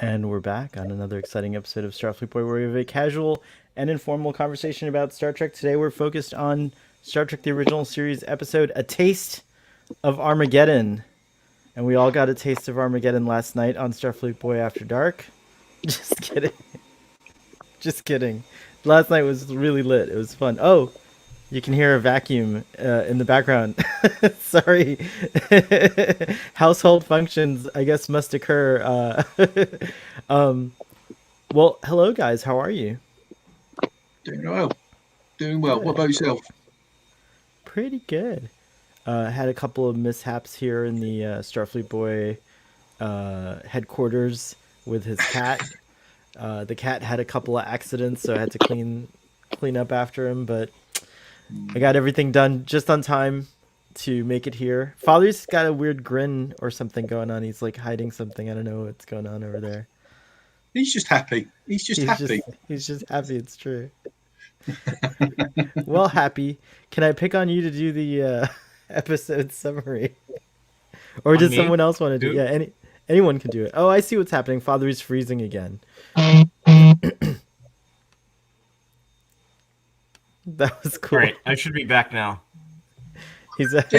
And we're back on another exciting episode of Starfleet Boy, where we have a casual and informal conversation about Star Trek. Today we're focused on Star Trek the Original Series episode, A Taste of Armageddon. And we all got a taste of Armageddon last night on Starfleet Boy After Dark. Just kidding. Just kidding. Last night was really lit. It was fun. Oh, you can hear a vacuum in the background. Sorry. Household functions, I guess, must occur. Well, hello, guys. How are you? Doing well. Doing well. Good. What about yourself? Pretty good. Had a couple of mishaps here in the Starfleet Boy headquarters with his cat. The cat had a couple of accidents, so I had to clean up after him, but I got everything done just on time to make it here. Father's got a weird grin or something going on. He's like hiding something. I don't know what's going on over there. He's just happy. He's just happy. He's just happy. It's true. Well, Happy, can I pick on you to do the episode summary? Or does someone else want to do it? Yeah, anyone can do it. Oh, I see what's happening. Father is freezing again. That was cool. All right, I should be back now. He's back.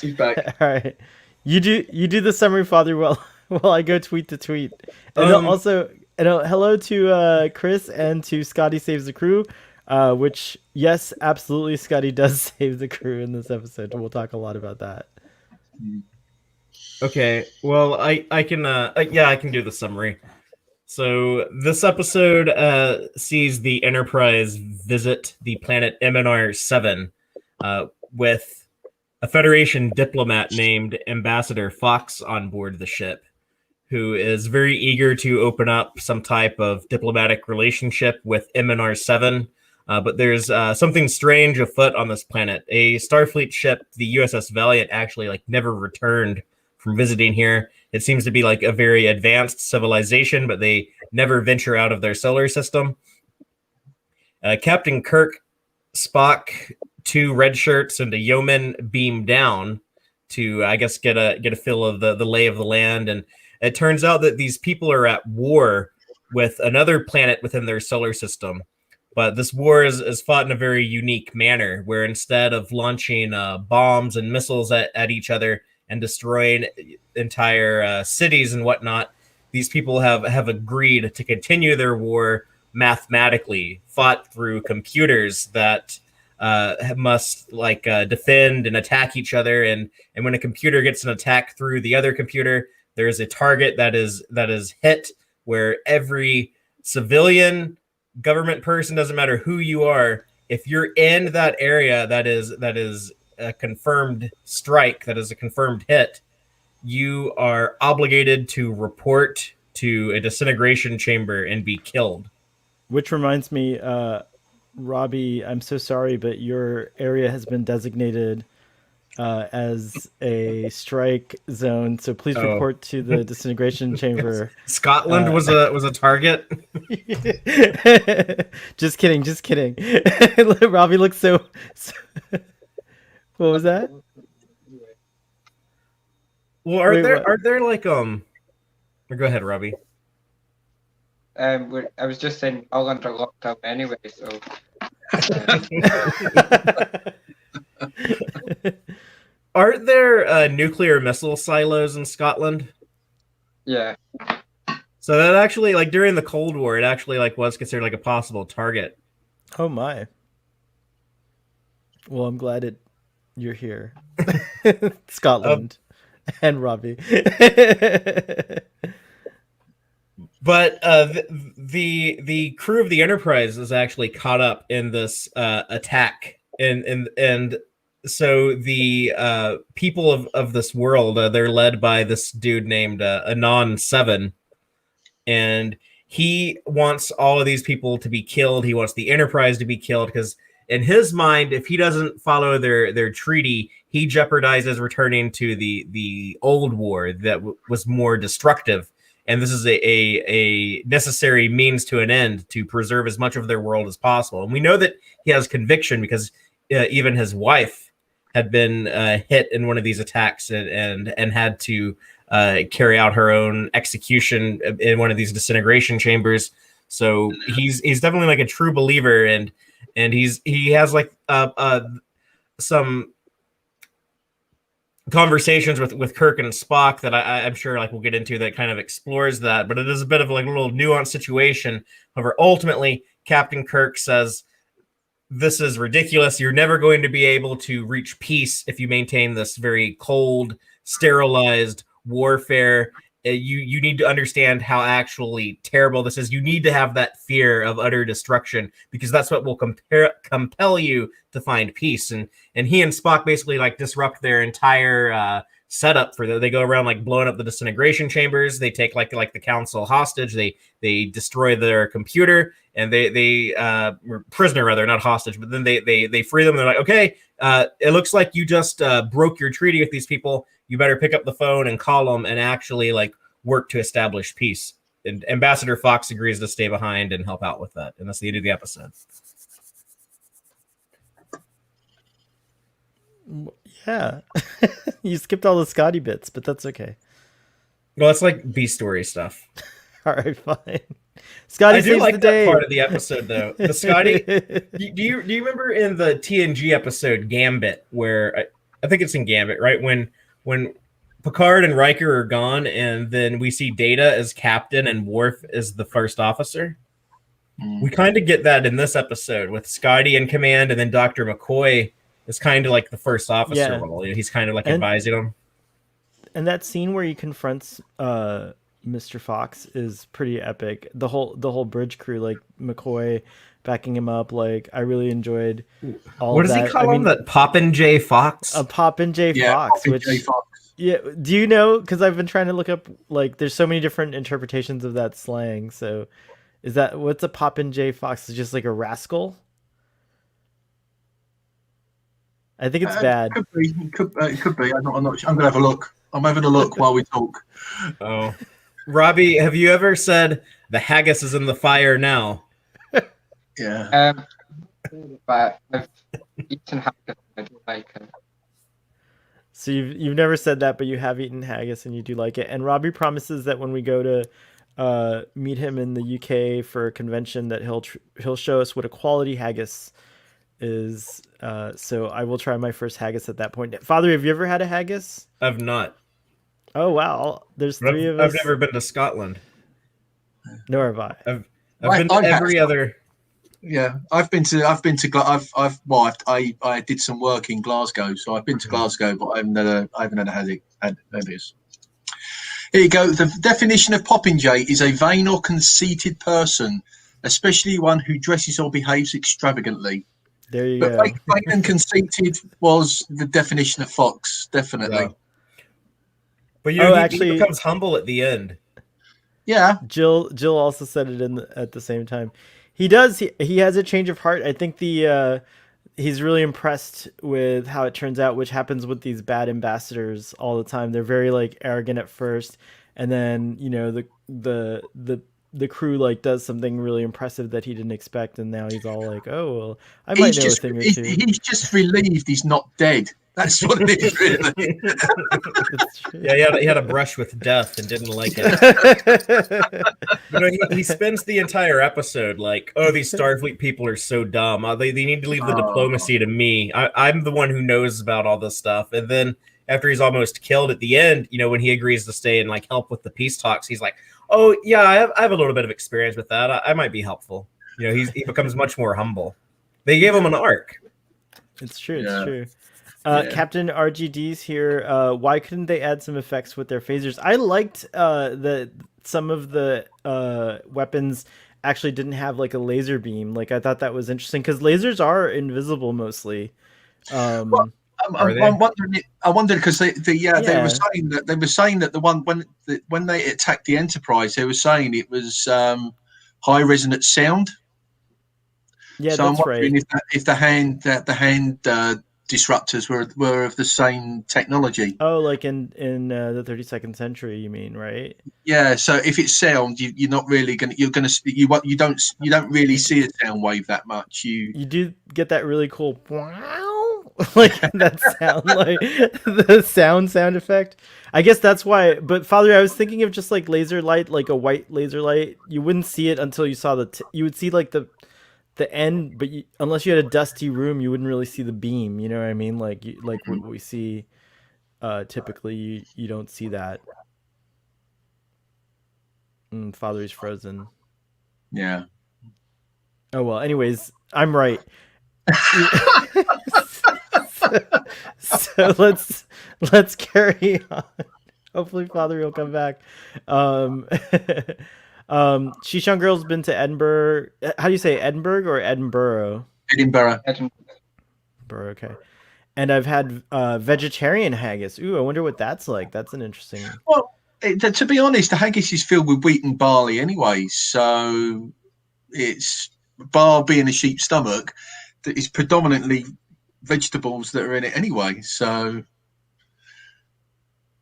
He's back. All right. You do the summary, Father, while I go tweet to tweet. And also, hello to Chris and to Scotty Saves the Crew, which, yes, absolutely, Scotty does save the crew in this episode. We'll talk a lot about that. Okay, well, I can do the summary. So this episode sees the Enterprise visit the planet MNR-7 with a Federation diplomat named Ambassador Fox on board the ship, who is very eager to open up some type of diplomatic relationship with MNR-7. But there's something strange afoot on this planet. A Starfleet ship, the USS Valiant, actually never returned from visiting here. It seems to be a very advanced civilization, but they never venture out of their solar system. Captain Kirk, Spock, two red shirts, and a Yeoman beam down to, I guess, get a feel of the lay of the land. And it turns out that these people are at war with another planet within their solar system. But this war is fought in a very unique manner, where instead of launching bombs and missiles at each other and destroying entire cities and whatnot, these people have agreed to continue their war mathematically, fought through computers that must defend and attack each other. And when a computer gets an attack through the other computer, there is a target that is hit, where every civilian, government person, doesn't matter who you are, if you're in that area that is a confirmed strike, that is a confirmed hit, you are obligated to report to a disintegration chamber and be killed. Which reminds me, Robbie, I'm so sorry, but your area has been designated as a strike zone, so please report to the disintegration chamber. Scotland was a target. Just kidding. Robbie looks so What was that? Well, are there go ahead, Robbie. I was just saying all under lockdown anyway, so. Aren't there nuclear missile silos in Scotland? Yeah. So that actually, during the Cold War, it actually was considered a possible target. Oh my. Well, I'm glad you're here. Scotland and Robbie. But the crew of the Enterprise is actually caught up in this attack, and so the people of this world, they're led by this dude named Anon 7, and he wants all of these people to be killed. He wants the Enterprise to be killed because in his mind, if he doesn't follow their treaty, he jeopardizes returning to the old war that was more destructive. And this is a necessary means to an end to preserve as much of their world as possible. And we know that he has conviction because even his wife had been hit in one of these attacks and had to carry out her own execution in one of these disintegration chambers. So he's definitely like a true believer, and he has like some conversations with Kirk and Spock that I'm sure like we'll get into that kind of explores that, but it is a bit of like a little nuanced situation. However, ultimately, Captain Kirk says, "This is ridiculous. You're never going to be able to reach peace if you maintain this very cold, sterilized warfare. You need to understand how actually terrible this is. You need to have that fear of utter destruction, because that's what will compel you to find peace." And he and Spock basically like disrupt their entire setup for they go around like blowing up the disintegration chambers. They take like the council hostage. They destroy their computer, and they were prisoner rather, not hostage, but then they free them. They're like, okay, it looks like you just broke your treaty with these people. You better pick up the phone and call them and actually like work to establish peace. And Ambassador Fox agrees to stay behind and help out with that. And that's the end of the episode. Yeah. You skipped all the Scotty bits, but that's okay. Well, it's like B story stuff. All right, fine. Scotty I do saves like the that day. part of the episode, though. The Scotty. do you remember in the TNG episode Gambit, where I think it's in Gambit, right? When Picard and Riker are gone, and then we see Data as captain and Worf as the first officer. We kind of get that in this episode with Scotty in command, and then Dr. McCoy is kind of like the first officer role. He's kind of like advising him. And that scene where he confronts Mr. Fox is pretty epic. The whole bridge crew, like McCoy backing him up, like I really enjoyed all what of that. What does he call him? That Poppin' J Fox? A Poppin' J Fox. Poppin' J Fox. Yeah, do you know, because I've been trying to look up, like there's so many different interpretations of that slang. So is that, what's a Poppin' J Fox? Is just like a rascal? I think it's bad. It could be. I'm not sure. I'm gonna have a look. I'm having a look while we talk. Oh, Robbie, have you ever said the haggis is in the fire now? Yeah. But I've eaten haggis. I do like it. So you've never said that, but you have eaten haggis and you do like it. And Robbie promises that when we go to meet him in the UK for a convention, that he'll show us what a quality haggis is. So I will try my first haggis at that point. Father, have you ever had a haggis? I've not. Oh wow, there's three of us. I've never been to Scotland. Nor have I. I've been to every other. Yeah, I did some work in Glasgow, so I've been to Glasgow, but I haven't had this. Here you go. The definition of popinjay is a vain or conceited person, especially one who dresses or behaves extravagantly. There you go. Vain and conceited was the definition of Fox, definitely. Yeah. But he becomes humble at the end. Yeah. Jill also said it at the same time. He does. He has a change of heart. I think he's really impressed with how it turns out, which happens with these bad ambassadors all the time. They're very like arrogant at first, and then the crew like does something really impressive that he didn't expect, and now he's all like, "Oh, well, I might know a thing or two." He's just relieved he's not dead. That's what it is, really. Yeah, he had a brush with death and didn't like it. He spends the entire episode like, "Oh, these Starfleet people are so dumb. They need to leave the diplomacy to me. I'm the one who knows about all this stuff." And then after he's almost killed at the end, when he agrees to stay and like help with the peace talks, he's like, "Oh yeah, I have a little bit of experience with that. I might be helpful." He becomes much more humble. They gave him an arc. It's true. It's true. Captain RGD's here. Why couldn't they add some effects with their phasers? I liked that some of the weapons actually didn't have like a laser beam. Like I thought that was interesting because lasers are invisible mostly. I'm wondering. I wondered because they were saying that the one when they attacked the Enterprise, they were saying it was high resonance sound. Yeah, so that's I'm wondering right. if the hand disruptors were of the same technology. Oh, like in the 32nd century, you mean, right? Yeah. So if it's sound, you're not really you don't really see a sound wave that much. You do get that really cool wow like that sound, like the sound effect. I guess that's why. But Father, I was thinking of just like laser light, like a white laser light. You wouldn't see it until you saw you would see like the end, but unless you had a dusty room, you wouldn't really see the beam. You know what I mean? Like like what we see typically, you don't see that. Father's frozen. Yeah. Oh well. Anyways, I'm right. so let's carry on. Hopefully, Father will come back. Shishan Girl's been to Edinburgh. How do you say Edinburgh or Edinburgh? Edinburgh. Edinburgh. Okay. And I've had vegetarian haggis. Ooh, I wonder what that's like. That's an interesting. Well, to be honest, the haggis is filled with wheat and barley anyway, so it's bar being a sheep's stomach. That is predominantly vegetables that are in it anyway. So,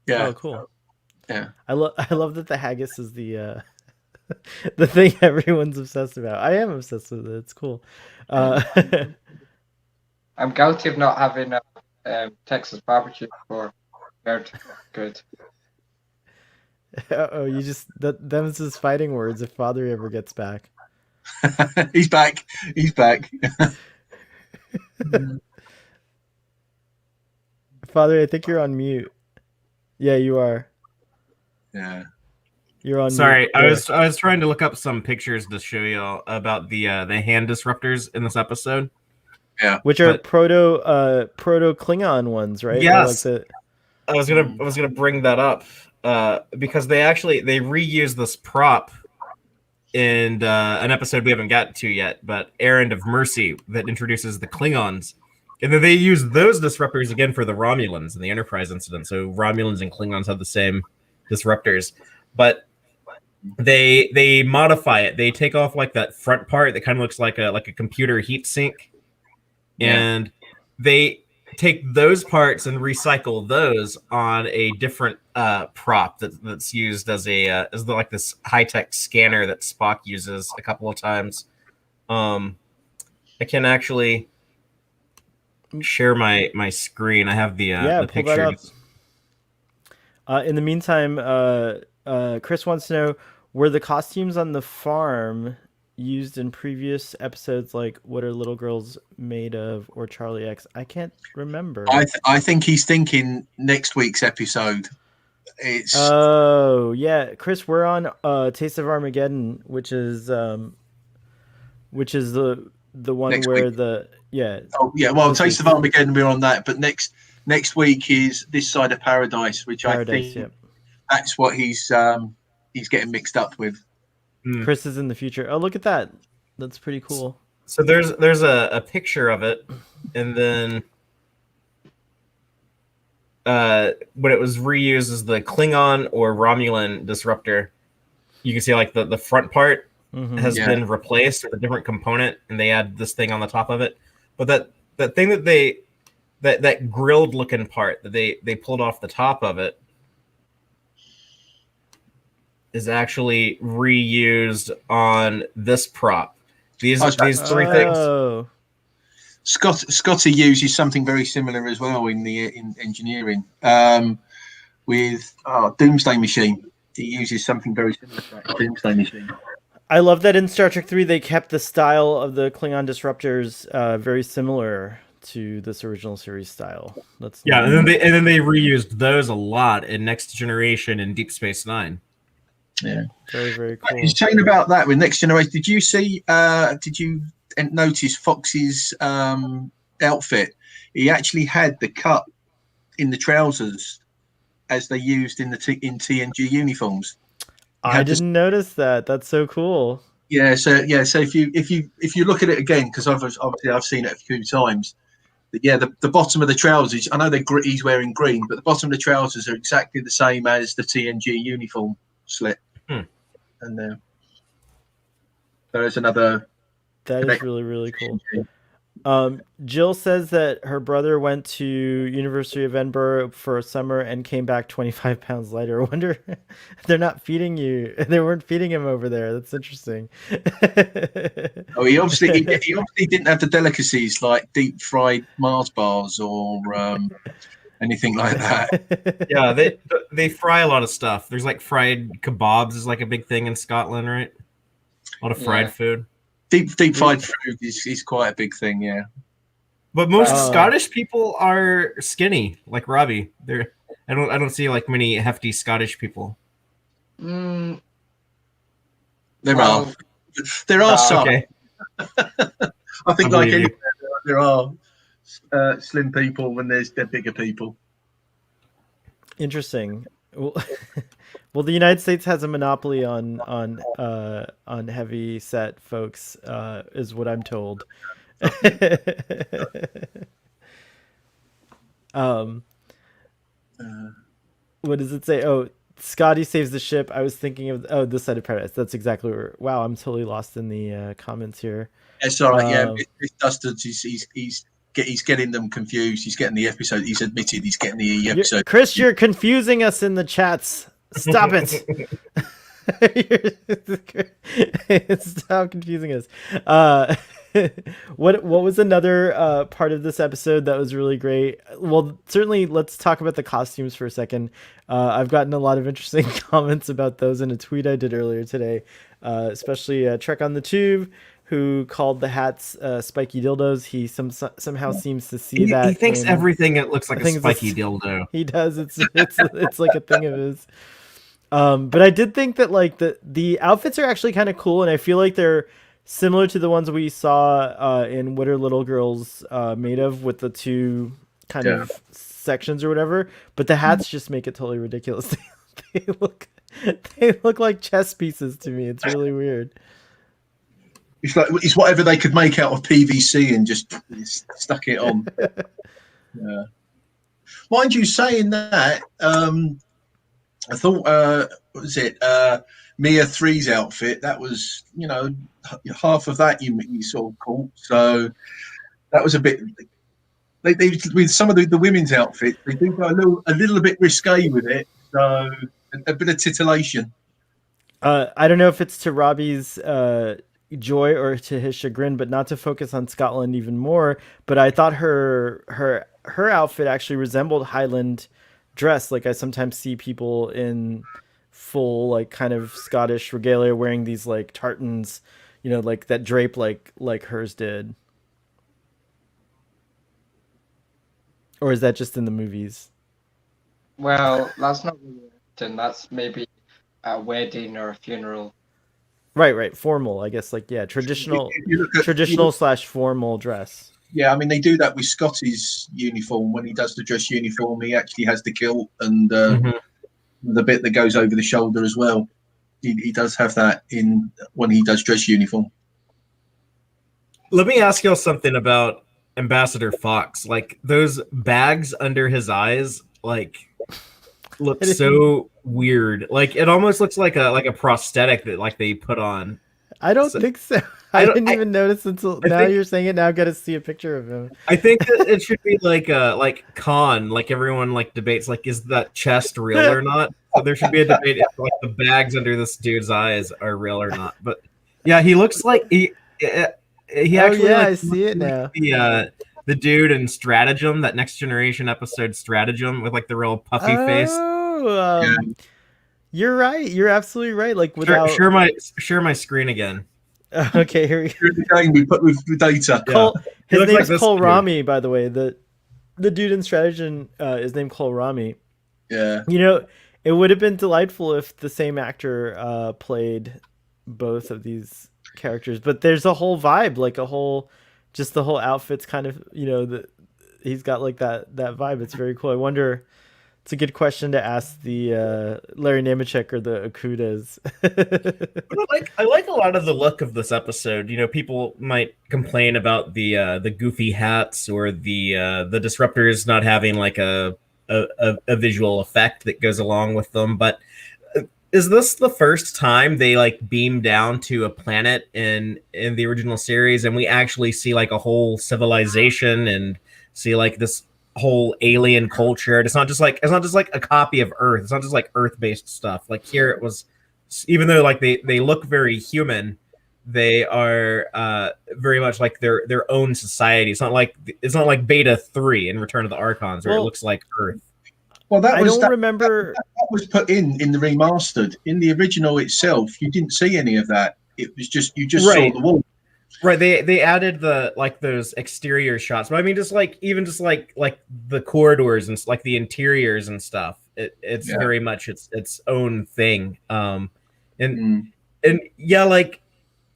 yeah. Oh, cool. Yeah. I love that the haggis is the the thing everyone's obsessed about. I am obsessed with it. It's cool. I'm guilty of not having Texas barbecue before. Good. Oh, you just them's his fighting words if Father ever gets back. He's back. He's back. Father, I think you're on mute. Yeah, you are. Yeah. You're on Sorry, mute. I was trying to look up some pictures to show y'all about the hand disruptors in this episode. Yeah. Which are proto Klingon ones, right? Yes. Like I was gonna bring that up because they reused this prop in an episode we haven't gotten to yet, but Errand of Mercy, that introduces the Klingons. And then they use those disruptors again for the Romulans in the Enterprise incident. So Romulans and Klingons have the same disruptors, but they modify it. They take off like that front part that kind of looks like a computer heat sink, and they take those parts and recycle those on a different prop that's used as like this high-tech scanner that Spock uses a couple of times. I can actually share my screen. I have the pictures. In the meantime, Chris wants to know, were the costumes on the farm used in previous episodes, like What Are Little Girls Made Of or Charlie X? I can't remember. I think he's thinking next week's episode. It's Oh yeah, Chris, we're on Taste of Armageddon, which is the one Next where week. Well, Taste of Armageddon, we're on that, but next week is This Side of Paradise, which I think that's what he's getting mixed up with. Chris is in the future. Oh, look at that. That's pretty cool. So there's a picture of it, and then when it was reused as the Klingon or Romulan disruptor, you can see like the front part has been replaced with a different component, and they add this thing on the top of it. But that thing that grilled looking part that they pulled off the top of it is actually reused on this prop. These three things. Scotty uses something very similar as well in engineering with Doomsday Machine. He uses something very similar to that Doomsday Machine. I love that in Star Trek 3 they kept the style of the Klingon disruptors very similar to this original series style. And then they reused those a lot in Next Generation and Deep Space Nine. Yeah, very, very cool. He's saying about that with Next Generation. Did you see? Did you notice Fox's outfit? He actually had the cut in the trousers as they used in TNG uniforms. I didn't notice that. That's so cool. Yeah. So if you look at it again, because I've seen it a few times. The bottom of the trousers. I know he's wearing green, but the bottom of the trousers are exactly the same as the TNG uniform slit. And there's another. That is really, really cool. Jill says that her brother went to University of Edinburgh for a summer and came back 25 pounds lighter. I wonder they're not feeding you. They weren't feeding him over there. That's interesting. Oh, he obviously didn't have the delicacies like deep fried Mars bars or anything like that. Yeah, they fry a lot of stuff. There's like fried kebabs is like a big thing in Scotland, right? A lot of fried food. Deep fried food is quite a big thing, yeah. But most Scottish people are skinny, like Robbie. I don't see like many hefty Scottish people. There are some. Okay. I think like anywhere, there are slim people when they're bigger people. Interesting. Well, the United States has a monopoly on heavy set folks, is what I'm told. What does it say? Oh, Scotty saves the ship. I was thinking of this side of paradise. That's exactly where. Wow, I'm totally lost in the comments here. It's all right. Yeah, it's Dustin. He's getting them confused. He's getting the episode. He's admitted he's getting the episode. Chris, you're confusing us in the chats. Stop it. Stop confusing us. What was another part of this episode that was really great? Well, certainly let's talk about the costumes for a second. I've gotten a lot of interesting comments about those in a tweet I did earlier today, especially Trek on the Tube, who called the hats spiky dildos. He somehow seems to see that. He thinks everything that looks like a spiky dildo. He does. It's like a thing of his. But I did think that like the outfits are actually kind of cool, and I feel like they're similar to the ones we saw in What Are Little Girls Made Of, with the two kind of sections or whatever. But the hats just make it totally ridiculous. they look like chess pieces to me. It's really weird. It's whatever they could make out of PVC and just stuck it on. Yeah. Mind you, saying that, I thought, what was it? Mia 3's outfit. That was, half of that you sort of caught. So that was a bit. They with some of the women's outfits, they do go a little bit risque with it. So a bit of titillation. I don't know if it's to Robbie's joy or to his chagrin, but not to focus on Scotland even more. But I thought her outfit actually resembled Highland dress. Like I sometimes see people in full like kind of Scottish regalia wearing these like tartans, like that drape like hers did. Or is that just in the movies? Well, that's not really often. That's maybe a wedding or a funeral. Right. Formal, I guess. Like, yeah, traditional / formal dress. Yeah, I mean, they do that with Scotty's uniform. When he does the dress uniform, he actually has the kilt and the bit that goes over the shoulder as well. He does have that in when he does dress uniform. Let me ask y'all something about Ambassador Fox. Like, those bags under his eyes, like, look so weird. Like, it almost looks like a prosthetic that like they put on. I don't think so. I didn't even notice until now. You're saying it now. I've got to see a picture of him. I think that it should be like Khan. Like everyone like debates like, is that chest real or not? So there should be a debate if like the bags under this dude's eyes are real or not. But yeah, he looks like he actually. Yeah, I see it now. The dude in Stratagem, that Next Generation episode Stratagem with like the real puffy face. You're right. You're absolutely right. Like without share my screen again. Okay, here we go. We put with data. His name's like Cole Rami, by the way. The dude in Stratagem is named Cole Rami. Yeah. It would have been delightful if the same actor played both of these characters, but there's a whole vibe, like the whole outfit's kind of, he's got like that vibe. It's very cool. I wonder. It's a good question to ask the Larry Nemechek or the Okudas. I like a lot of the look of this episode. People might complain about the goofy hats or the disruptors not having like a visual effect that goes along with them, but is this the first time they like beam down to a planet in the original series, and we actually see like a whole civilization and see like this whole alien culture? It's not just like a copy of Earth. It's not just like Earth based stuff. Like here, it was, even though like they look very human, they are very much like their own society. It's not like Beta 3 in Return of the Archons, where it Well- looks like Earth. Well, I don't remember. that was put in the remastered. In the original itself, you didn't see any of that. It was just Right. saw the wall. Right, they added the like those exterior shots, but I mean just like the corridors and like the interiors and stuff. It's very much its own thing. And yeah, like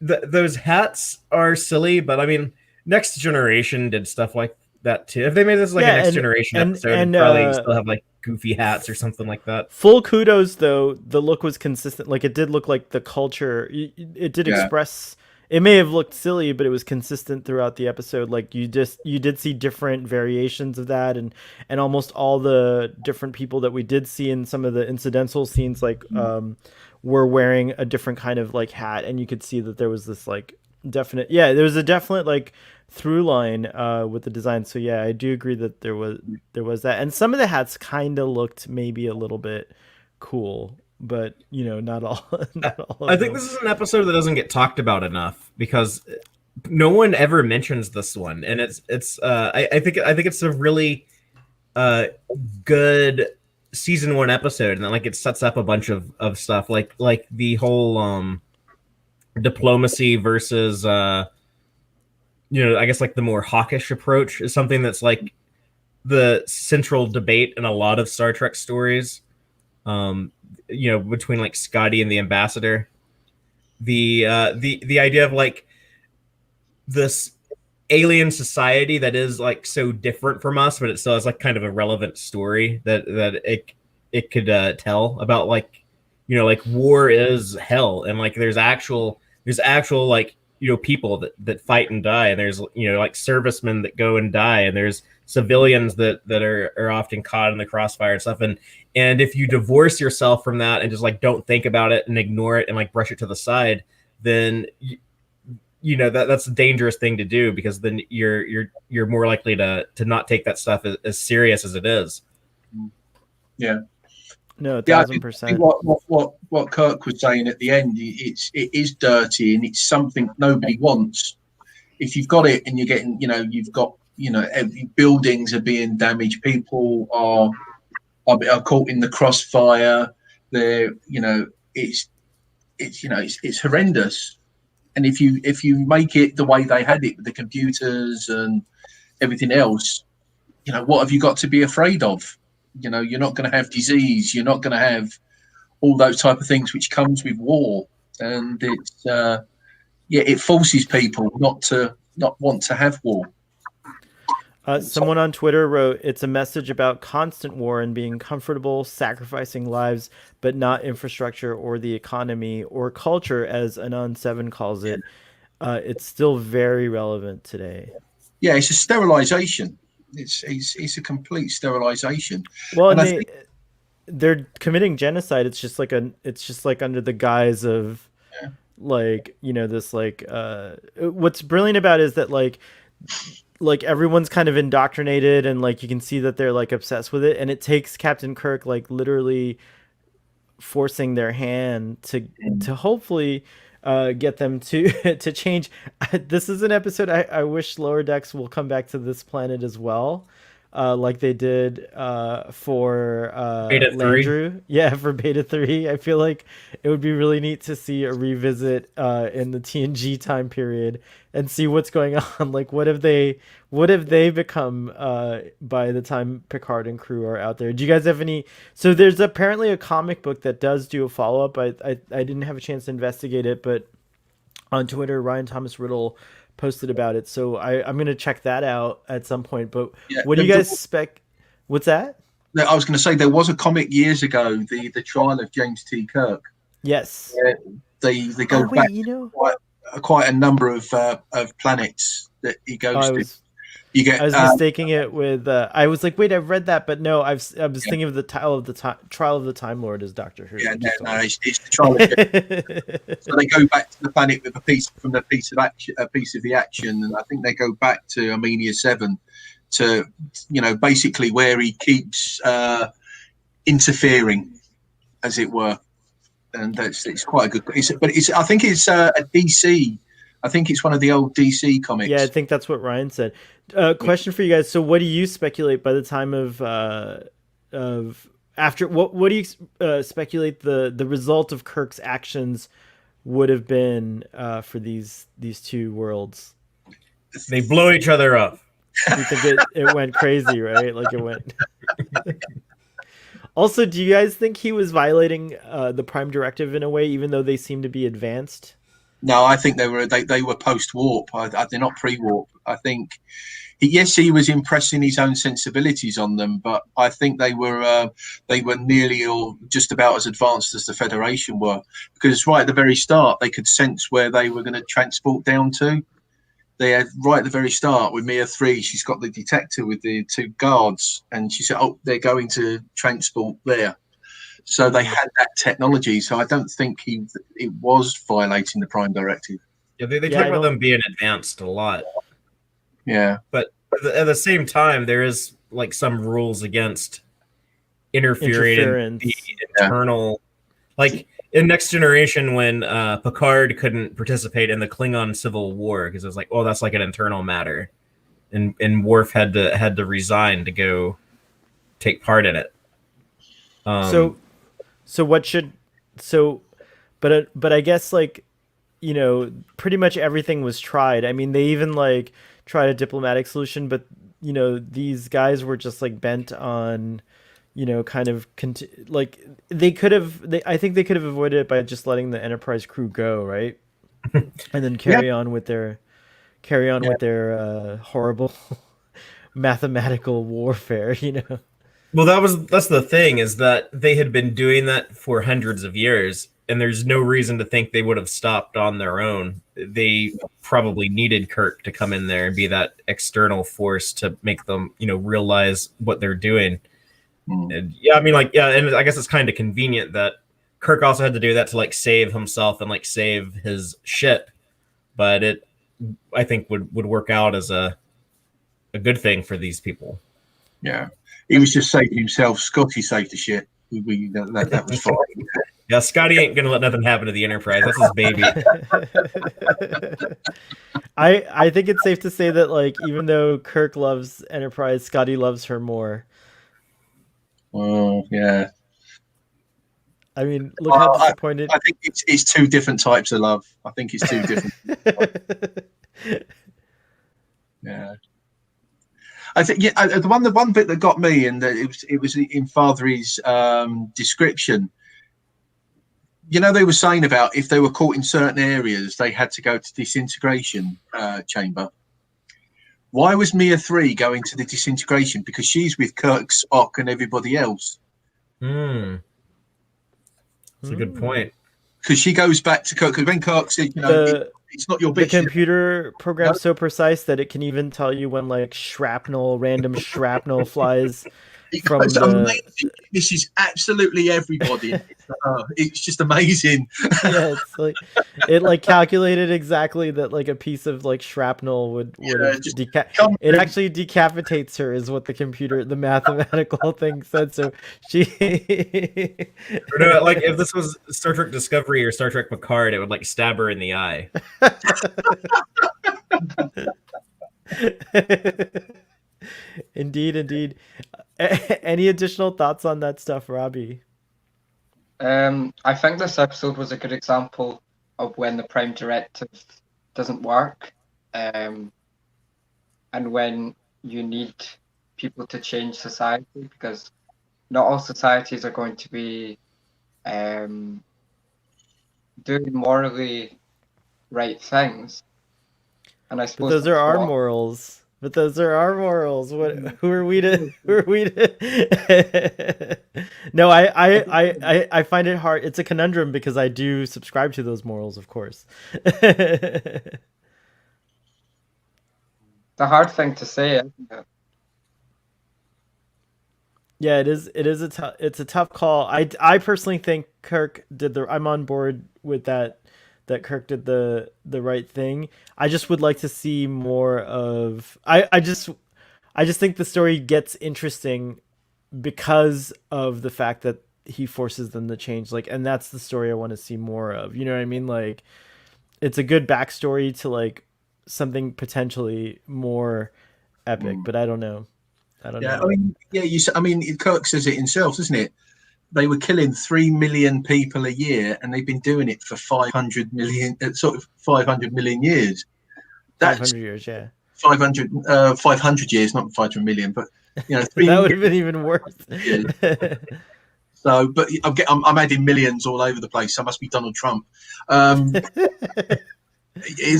those hats are silly, but I mean Next Generation did stuff like that too. If they made this like a Next Generation episode, it'd probably still have like goofy hats or something like that. Full kudos though, the look was consistent. Like it did look like the culture. It did express. It may have looked silly, but it was consistent throughout the episode. Like you did see different variations of that, and almost all the different people that we did see in some of the incidental scenes, like were wearing a different kind of like hat, and you could see that there was this like definite, there was a definite like through line with the design. So yeah, I do agree that there was that, and some of the hats kind of looked maybe a little bit cool, but you know, not all. I think this is an episode that doesn't get talked about enough because no one ever mentions this one, and I think it's a really good season 1 episode, and then like it sets up a bunch of stuff like the whole diplomacy versus I guess like the more hawkish approach is something that's like the central debate in a lot of Star Trek stories. Between like Scotty and the ambassador, the idea of like this alien society that is like so different from us, but it still has like kind of a relevant story that it could tell about, like, like war is hell, and like there's actual like people that fight and die, and there's like servicemen that go and die, and there's civilians that are often caught in the crossfire and stuff, and if you divorce yourself from that and just like don't think about it and ignore it and like brush it to the side, then that's a dangerous thing to do, because then you're more likely to not take that stuff as serious as it is. Yeah. No, 1,000%. What Kirk was saying at the end, it is dirty and it's something nobody wants. If you've got it and you're getting, you've got, buildings are being damaged, people are caught in the crossfire. They're, it's horrendous. And if you make it the way they had it with the computers and everything else, what have you got to be afraid of? You're not going to have disease. You're not going to have all those type of things which comes with war. And it's it forces people not want to have war. Someone on Twitter wrote, "It's a message about constant war and being comfortable, sacrificing lives, but not infrastructure or the economy or culture, as Anon 7 calls it. It's still very relevant today." Yeah, it's a sterilization. It's a complete sterilization. Well, and they're committing genocide. It's just like under the guise of like, this like what's brilliant about it is that like everyone's kind of indoctrinated, and like you can see that they're like obsessed with it, and it takes Captain Kirk like literally forcing their hand to hopefully get them to change. This is an episode I wish Lower Decks will come back to this planet as well, like they did for Beta 3. Landru. Yeah, for Beta 3. I feel like it would be really neat to see a revisit in the TNG time period and see what's going on. Like what have they become by the time Picard and crew are out there? Do you guys have any? So there's apparently a comic book that does do a follow-up. I didn't have a chance to investigate it, but on Twitter Ryan Thomas Riddle posted about it, so I'm gonna check that out at some point. But what do you guys expect? What's that? I was going to say there was a comic years ago, the trial of James T. Kirk. Yes. They go back quite a number of planets that he goes to. You get I was mistaking it with. I was like, wait, I've read that, but no, I was thinking of the title of the Trial of the Time Lord as Doctor Who. yeah, no, it's the trial. So they go back to the planet with a piece of action, a piece of the action, and I think they go back to Armenia 7 to, basically where he keeps interfering, as it were, and it's quite a good. I think it's a DC. I think it's one of the old DC comics. Yeah, I think that's what Ryan said. Question for you guys. So, what do you speculate by the time of after? What do you speculate the result of Kirk's actions would have been for these two worlds? They blow each other up. You think it went crazy, right? Like it went. Also, do you guys think he was violating the Prime Directive in a way, even though they seem to be advanced? No, I think they were post warp. They're not pre warp. I think he was impressing his own sensibilities on them, but I think they were nearly or just about as advanced as the Federation were, because right at the very start they could sense where they were going to transport down to. They had right at the very start with Mia 3. She's got the detector with the two guards, and she said, "Oh, they're going to transport there." So they had that technology. So I don't think it was violating the Prime Directive. Yeah, they talk about them being advanced a lot. Yeah, but at the same time, there is like some rules against interfering in the internal, like in Next Generation when Picard couldn't participate in the Klingon Civil War because it was like, oh, that's like an internal matter, and Worf had to resign to go take part in it. But I guess like, pretty much everything was tried. I mean, they even like tried a diplomatic solution, but these guys were just like bent on, kind of like I think they could have avoided it by just letting the Enterprise crew go, right? And then carry on with their horrible mathematical warfare, Well, that's the thing, is that they had been doing that for hundreds of years, and there's no reason to think they would have stopped on their own. They probably needed Kirk to come in there and be that external force to make them, realize what they're doing. And and I guess it's kind of convenient that Kirk also had to do that to like save himself and like save his ship, but it, I think, would work out as a good thing for these people. Yeah. He was just saving himself. Scotty saved the shit. That was fine. Yeah, Scotty ain't gonna let nothing happen to the Enterprise. That's his baby. I think it's safe to say that, like, even though Kirk loves Enterprise, Scotty loves her more. Oh yeah. I mean, look how disappointed. I think it's two different types of love. I think it's two different. Yeah. I think the one bit that got me, and it was in Father's description. They were saying about if they were caught in certain areas, they had to go to disintegration chamber. Why was Mia 3 going to the disintegration? Because she's with Kirk, Spock, and everybody else. That's a good point. Because she goes back to Kirk. Because when Kirk said, it's not your bitch. The computer program's so precise that it can even tell you when like random shrapnel flies from amazing. This is absolutely everybody. It's just amazing. Yeah, it's like it like calculated exactly that like a piece of like shrapnel would it actually decapitates her, is what the mathematical thing said. So she no, like if this was Star Trek Discovery or Star Trek Picard, it would like stab her in the eye. Indeed. Any additional thoughts on that stuff, Robbie? I think this episode was a good example of when the Prime Directive doesn't work, and when you need people to change society, because not all societies are going to be doing morally right things. And I suppose those are our morals. But those are our morals. Who are we to? No, I find it hard. It's a conundrum because I do subscribe to those morals, of course. The a hard thing to say, isn't it? Yeah, it is. It's a tough call. I personally think Kirk did the. I'm on board with that. That Kirk did the right thing. I just would like to see more of. I just think the story gets interesting because of the fact that he forces them to change. Like, and that's the story I want to see more of. You know what I mean? Like, it's a good backstory to like something potentially more epic. But I don't know. I don't Yeah, know. I mean, yeah, I mean, Kirk says it himself, doesn't it? They were killing 3 million people a year, and they've been doing it for 500 million, sort of 500 million years. That's 500 years, yeah. 500 years, not 500 million, but you know, That would have been even worse. years. So, but I'm adding millions all over the place. So I must be Donald Trump. But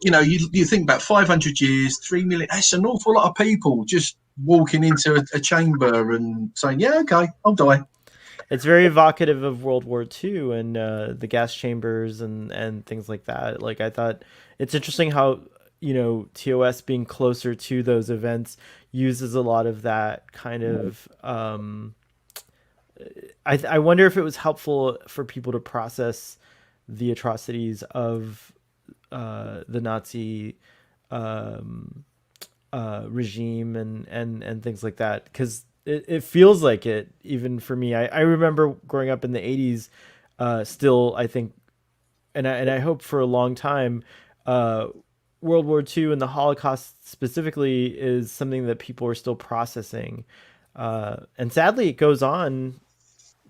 you know, you think about 500 years, 3 million. That's an awful lot of people just walking into a chamber and saying, "Yeah, okay, I'll die." It's very evocative of World War II and the gas chambers and things like that. Like, I thought it's interesting how, you know, TOS being closer to those events uses a lot of that kind of. I wonder if it was helpful for people to process the atrocities of the Nazi regime and things like that, because it feels like it even for me. I remember growing up in the 80s, still I think, and I hope for a long time, World War II and the Holocaust specifically is something that people are still processing, and sadly it goes on.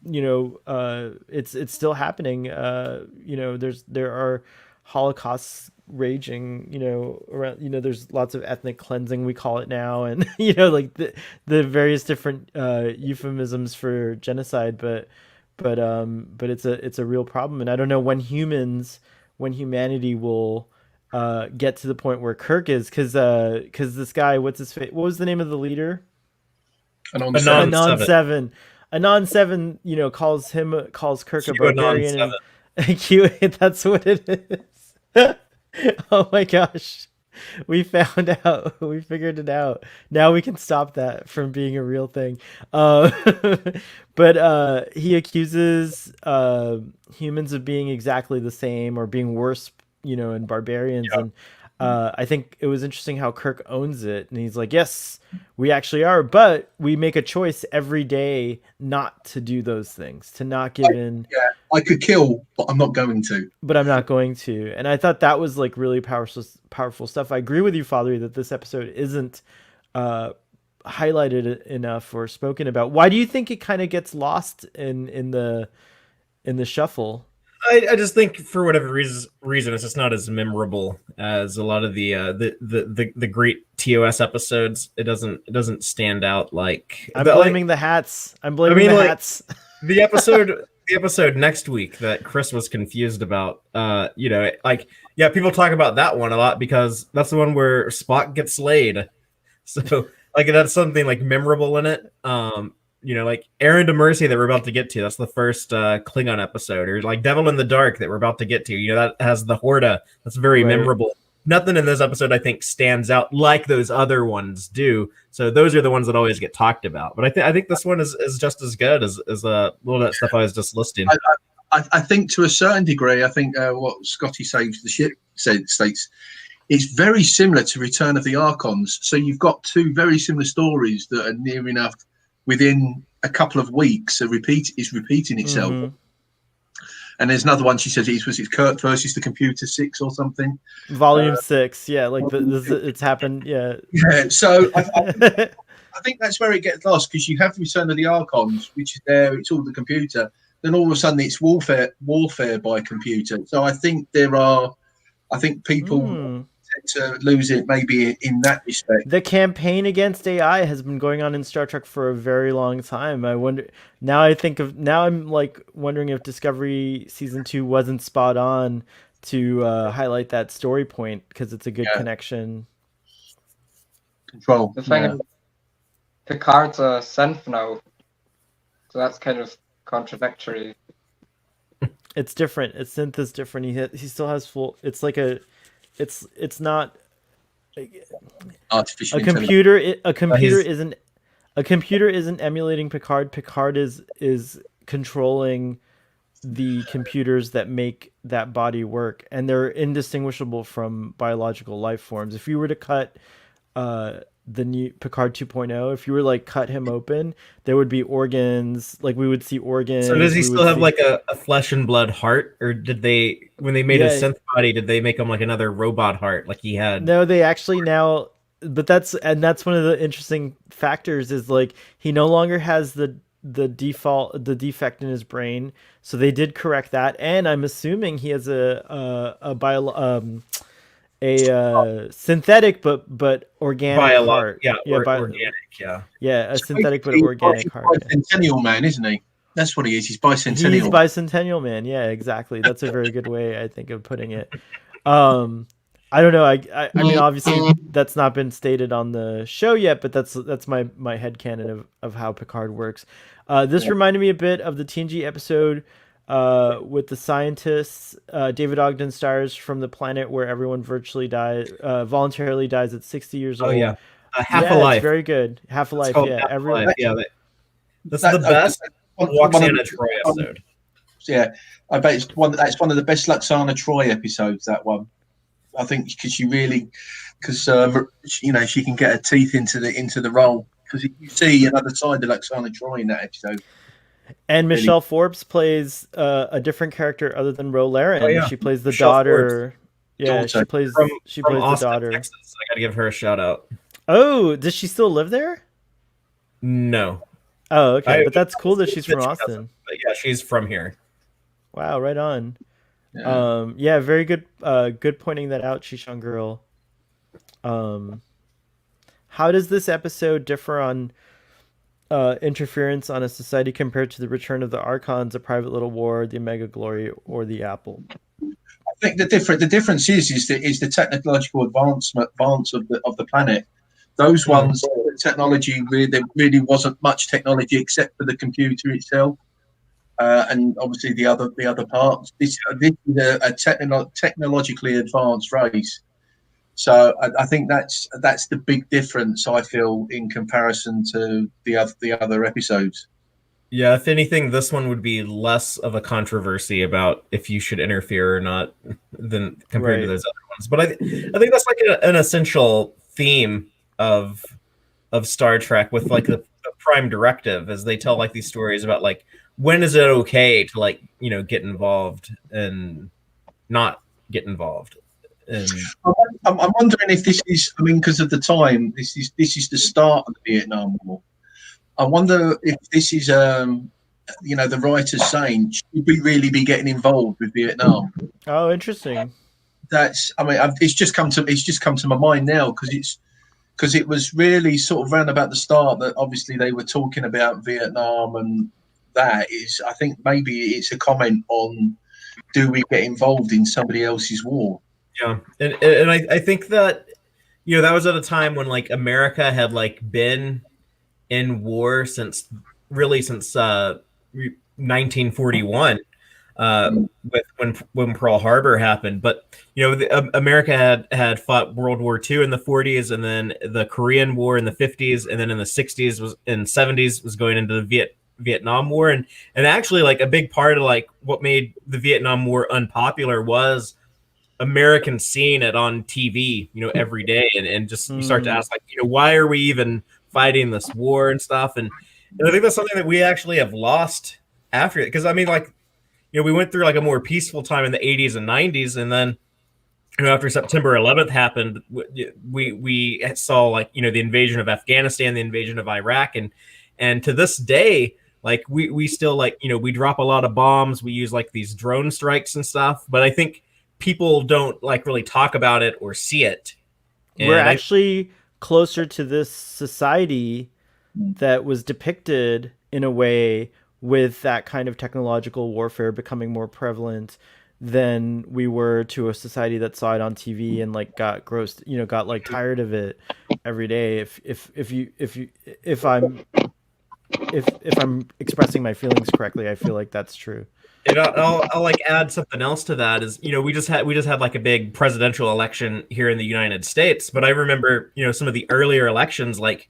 You know, it's still happening. You know, there are Holocausts raging, you know, around, you know, there's lots of ethnic cleansing, we call it now, and you know, like the various different euphemisms for genocide, but it's a real problem, and I don't know when humanity will get to the point where Kirk is, because this guy, what's his face, what was the name of the leader? Anon 7. Anon 7, you know, calls Kirk a barbarian, and Q, that's what it is. Oh my gosh. We found out. We figured it out. Now we can stop that from being a real thing. But he accuses humans of being exactly the same or being worse, you know, in barbarians. Yeah. And I think it was interesting how Kirk owns it. And he's like, yes, we actually are. But we make a choice every day not to do those things, to not give in. Yeah, I could kill, but I'm not going to. But I'm not going to. And I thought that was like really powerful stuff. I agree with you, Father, that this episode isn't highlighted enough or spoken about. Why do you think it kind of gets lost in the shuffle? I just think for whatever reason it's just not as memorable as a lot of the great TOS episodes. It doesn't stand out like. I'm blaming the hats. I'm blaming the hats. The episode next week that Chris was confused about. You know, like, yeah, people talk about that one a lot because that's the one where Spock gets slayed. So like that's something like memorable in it. You know, like Errand to Mercy that we're about to get to. That's the first Klingon episode, or like Devil in the Dark that we're about to get to. You know, that has the Horda. That's very memorable. Nothing in this episode, I think, stands out like those other ones do. So those are the ones that always get talked about. But I think this one is just as good as a little of that stuff I was just listing. I think to a certain degree, I think what Scotty Saves the Ship states, it's very similar to Return of the Archons. So you've got two very similar stories that are near enough within a couple of weeks. Is repeating itself. Mm-hmm. And there's another one. She says it's Kirk versus the Computer 6 or something. Volume 6, yeah, like it's happened, yeah. Yeah, so I think that's where it gets lost, because you have Return of the Archons, which is there, it's all the computer. Then all of a sudden it's warfare by computer. So I think people tend to lose it maybe in that respect. The campaign against AI has been going on in Star Trek for a very long time. I wonder now. I'm like wondering if Discovery Season 2 wasn't spot on to highlight that story point, because it's a good connection. Control. The thing is, Picard's a synth now, so that's kind of contradictory. It's different. Synth is different. He still has full. It's like a. It's not artificial a intelligence. computer isn't emulating Picard. Picard is controlling the computers that make that body work, and they're indistinguishable from biological life forms. If you were to cut the new Picard 2.0, if you were like cut him open, there would be organs. Like we would see organs. So does he we still would have see- like a flesh and blood heart, or did they, when they made his Yeah. synth body, did they make him like another robot heart like he had? No, they actually now, but that's one of the interesting factors is like he no longer has the defect in his brain, so they did correct that, and I'm assuming he has a synthetic but organic heart. Organic, a synthetic but organic heart. Bicentennial man, isn't he? That's what he is. He's bicentennial. He's bicentennial man. Yeah, exactly. That's a very good way, I think, of putting it. I don't know. I mean, obviously, that's not been stated on the show yet, but that's my headcanon of how Picard works. This reminded me a bit of the TNG episode with the scientists. David Ogden stars from the planet where everyone voluntarily dies at 60 years old. Oh yeah, Half a Life. It's very good. Half a Life. Yeah, everyone. Yeah, that's the best Loxana Troy episode. Yeah, I bet it's one of the best Loxana Troy episodes. That one, I think, because she can get her teeth into the role, because you see another side of Loxana Troy in that episode. And Michelle Forbes plays a different character other than Ro Laren. Oh, yeah. She plays the Michelle daughter. Forbes. Yeah, she plays the Austin, daughter. Texas. I gotta give her a shout out. Oh, does she still live there? No. Oh, okay. But that's cool that she's from Austin. But yeah, she's from here. Wow, right on. Yeah. Very good. Good pointing that out, Shishan Girl. How does this episode differ on interference on a society compared to the Return of the Archons, A Private Little War, The Omega Glory, or The Apple? I think the difference is the technological advance of the planet. Those ones, the technology there really wasn't much technology except for the computer itself, and obviously the other parts. This is a technologically advanced race. So I think that's the big difference, I feel, in comparison to the other episodes. Yeah, if anything, this one would be less of a controversy about if you should interfere or not than compared to those other ones. But I think that's like an essential theme of Star Trek with like the prime directive, as they tell like these stories about like when is it okay to like get involved and not get involved. And I'm wondering if this is, because of the time, this is the start of the Vietnam War. I wonder if this is, the writers saying, should we really be getting involved with Vietnam? Oh, interesting. It's just come to my mind now because it was really sort of round about the start that obviously they were talking about Vietnam, and that is, I think maybe it's a comment on, do we get involved in somebody else's war? Yeah, and I think that that was at a time when like America had like been in war since 1941, with when Pearl Harbor happened. But America had fought World War II in the 40s, and then the Korean War in the 50s, and then in the 60s and 70s was going into the Vietnam War, and actually like a big part of like what made the Vietnam War unpopular was Americans seeing it on TV, every day, and just you start to ask like, why are we even fighting this war and stuff, and I think that's something that we actually have lost after it, because we went through like a more peaceful time in the 80s and 90s, and then after September 11th happened, we saw like the invasion of Afghanistan, the invasion of Iraq, and to this day, like we still like we drop a lot of bombs, we use like these drone strikes and stuff, but I think people don't like really talk about it or see it. We're actually closer to this society that was depicted in a way with that kind of technological warfare becoming more prevalent than we were to a society that saw it on TV and like got grossed, got like tired of it every day. If I'm if I'm expressing my feelings correctly, I feel like that's true. And I'll like add something else to that is, we just had like a big presidential election here in the United States, but I remember, some of the earlier elections like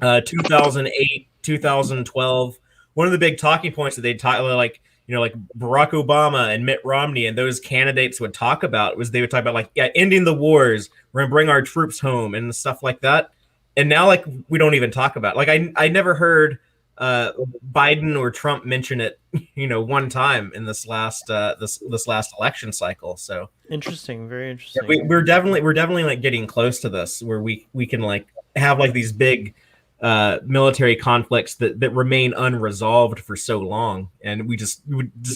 2008, 2012. One of the big talking points that they'd talk like Barack Obama and Mitt Romney and those candidates would talk about was they would talk about like, yeah, ending the wars, we're gonna bring our troops home and stuff like that. And now like we don't even talk about it. Like I never heard Biden or Trump mention it, one time in this last this last election cycle. So interesting, very interesting. Yeah, we're definitely like getting close to this where we can like have like these big military conflicts that remain unresolved for so long, and we just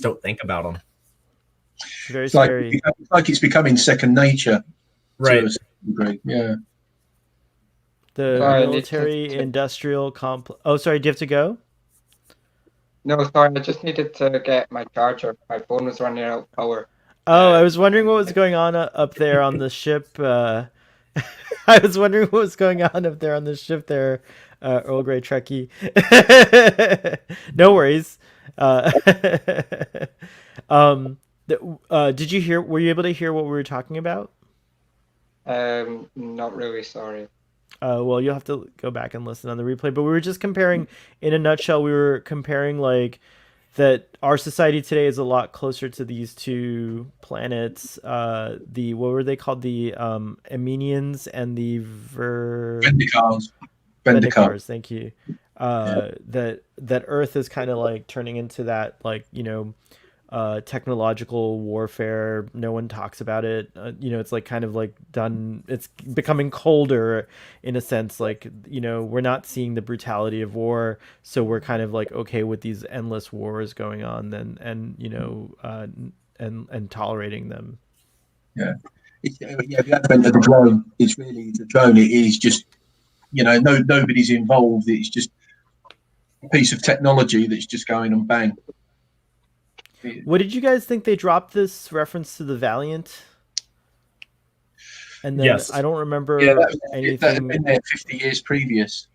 don't think about them. Very scary. Like it's becoming second nature, right? To a certain degree. Yeah. The military industrial complex. Oh, sorry. Do you have to go? No, sorry. I just needed to get my charger. My phone was running out of power. Oh, I was wondering what was going on up there on the ship. I was wondering what was going on up there on the ship there, Earl Grey Trekkie. No worries. Did you hear? Were you able to hear what we were talking about? Not really. Sorry. Well, you'll have to go back and listen on the replay. But we were just comparing, in a nutshell, we were comparing like that our society today is a lot closer to these two planets. What were they called? The Amenians and the Vendicars. Thank you. That Earth is kind of like turning into that, like, technological warfare. No one talks about it. It's like kind of like done. It's becoming colder in a sense. Like, we're not seeing the brutality of war, so we're kind of like okay with these endless wars going on, and tolerating them. Yeah, the advent of the drone. It's really the drone. It is just nobody's involved. It's just a piece of technology that's just going and bang. What did you guys think they dropped this reference to the Valiant? And then yes. I don't remember anything. That had been there 50 years previous.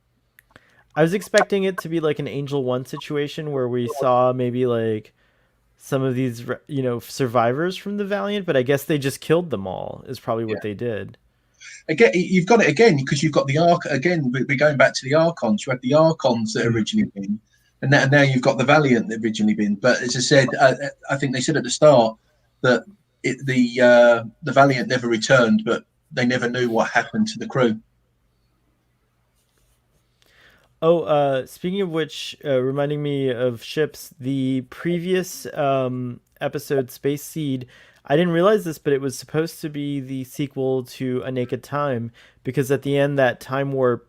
I was expecting it to be like an Angel 1 situation where we saw maybe like some of these, survivors from the Valiant, but I guess they just killed them all is probably what they did. Again, you've got it again because you've got the again. We're going back to the Archons. You had the Archons that originally been. And now you've got the Valiant that originally been. But as I said, I think they said at the start that the Valiant never returned, but they never knew what happened to the crew. Oh, speaking of which, reminding me of ships, the previous episode, Space Seed, I didn't realize this, but it was supposed to be the sequel to A Naked Time, because at the end, that time warp.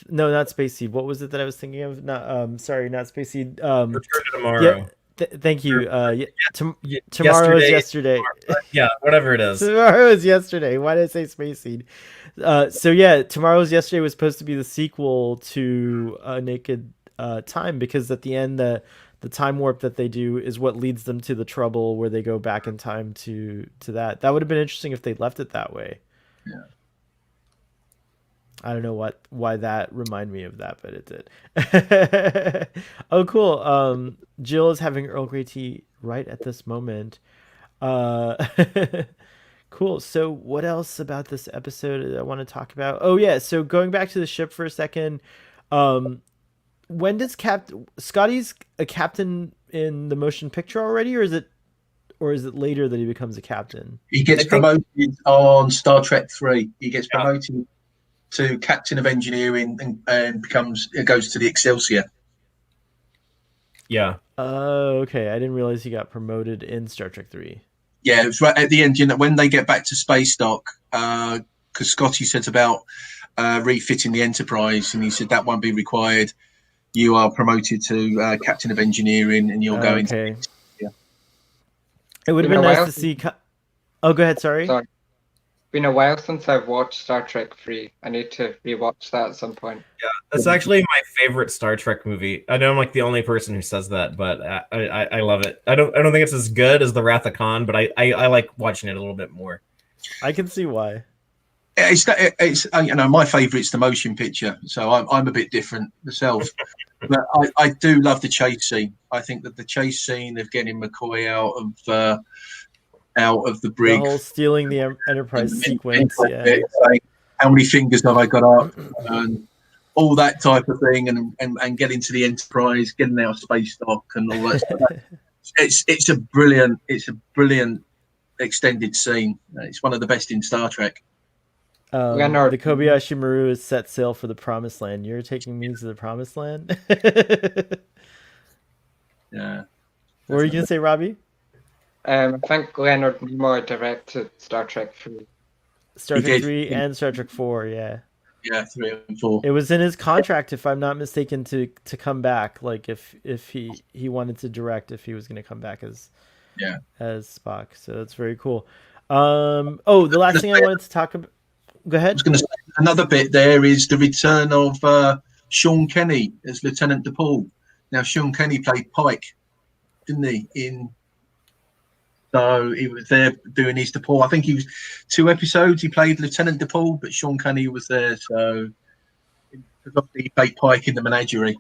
No, not Space Seed. What was it that I was thinking of? Not Space Seed. Return to Tomorrow. Yeah, thank you. Tomorrow is yesterday. Yeah, whatever it is. Tomorrow is yesterday. Why did I say Space Seed? Tomorrow's yesterday was supposed to be the sequel to A Naked Time, because at the end, the time warp that they do is what leads them to the trouble where they go back in time to that. That would have been interesting if they left it that way. Yeah. I don't know why that reminded me of that, but it did. Oh, cool. Jill is having Earl Grey tea right at this moment. Cool. So what else about this episode I want to talk about? Oh, yeah. So going back to the ship for a second, when does Scotty's a captain in the motion picture already, or is it later that he becomes a captain? He gets promoted on Star Trek 3. He gets promoted to captain of engineering and goes to the Excelsior. Yeah. Oh, okay. I didn't realize he got promoted in Star Trek 3. Yeah, it was right at the end. When they get back to space dock, because Scotty said about refitting the Enterprise, and he said that won't be required. You are promoted to captain of engineering, and you'll go into. Yeah. It would have been nice to see. Oh, go ahead. Sorry. Been a while since I've watched Star Trek 3. I need to rewatch that at some point. Yeah, that's actually my favorite Star Trek movie. I know I'm like the only person who says that, but I love it. I don't think it's as good as The Wrath of Khan, but I like watching it a little bit more. I can see why. It's my favorite's the motion picture, so I'm a bit different myself. But I do love the chase scene. I think that the chase scene of getting McCoy out of the brig, The whole stealing the Enterprise sequence, yeah. saying, how many fingers have I got up, and all that type of thing, and getting to the Enterprise, getting out of space dock, and all that stuff. It's a brilliant extended scene. It's one of the best in Star Trek. The Kobayashi Maru is set sail for the Promised Land. You're taking me to the Promised Land? Yeah. What were you going to say, Robbie? I think Leonard Nimoy directed Star Trek 3. Star Trek 3 and Star Trek 4, yeah. Yeah, 3 and 4. It was in his contract, if I'm not mistaken, to come back. Like if he wanted to direct, if he was going to come back as Spock. So that's very cool. The last thing I wanted to talk about. Go ahead. I was going to say another bit there is the return of Sean Kenny as Lieutenant DePaul. Now Sean Kenny played Pike, didn't he? So he was there doing his DePaul. I think he was 2 episodes. He played Lieutenant DePaul, but Sean Kenny was there. So he played Pike in the Menagerie.